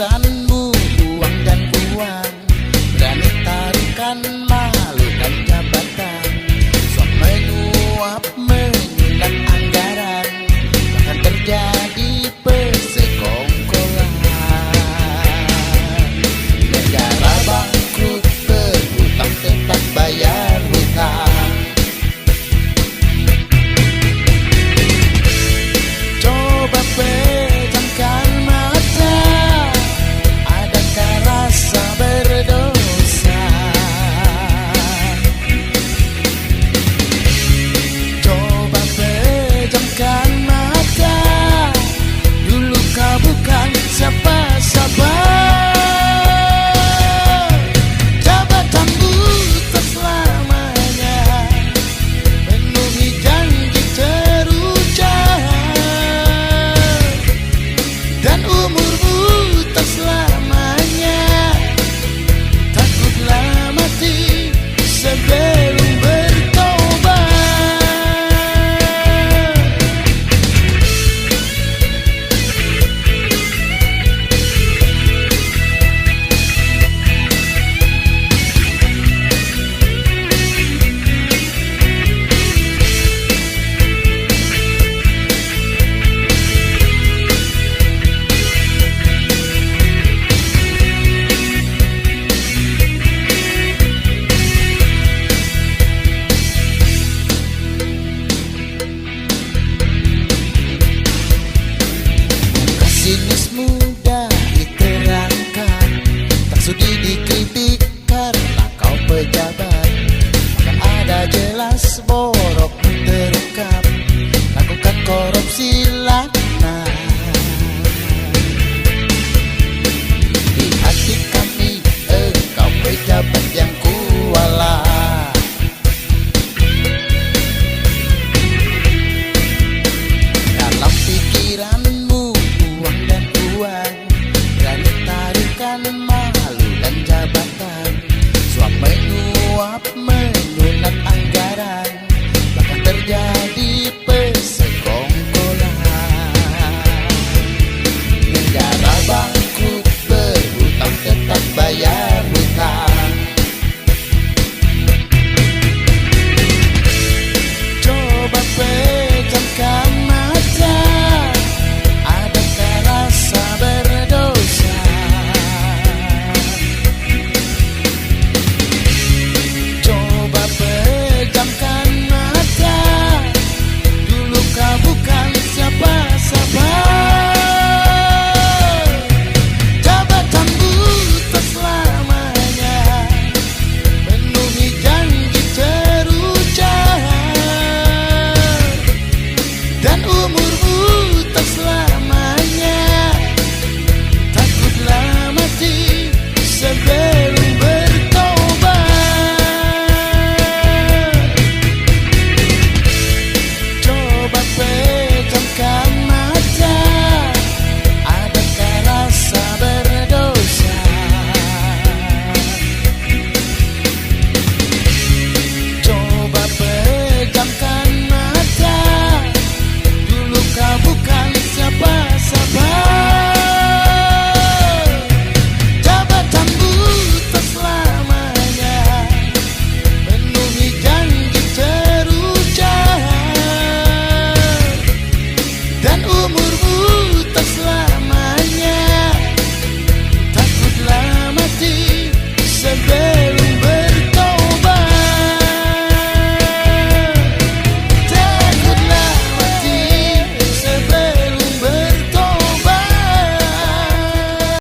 pikiranmu uang dan uang, berani taruhkan malu dan jabatan, sok menyuap menyuap anggaran, bahkan terjadi persekongkolan. Negara bangkrut, berhutang tetap bayar hutang. Coba pejamkan mata, adakah rasa berdosa? Coba pejamkan mata, dulu kau bukan siapa-siapa. Jabatanmu tak selamanya, penuhi janji terucap, dan umurmu tak selamanya. Takutlah mati sebelum bertobat. Sinis mudah diterangkan, tak sudi dikritik karena kau pejabat. Maka ada jelas borokmu terungkap, lakukan korupsi laknat. Di hati kami engkau pejabat yang kualat. Dalam pikiranmu uang dan uang, berani taruhkan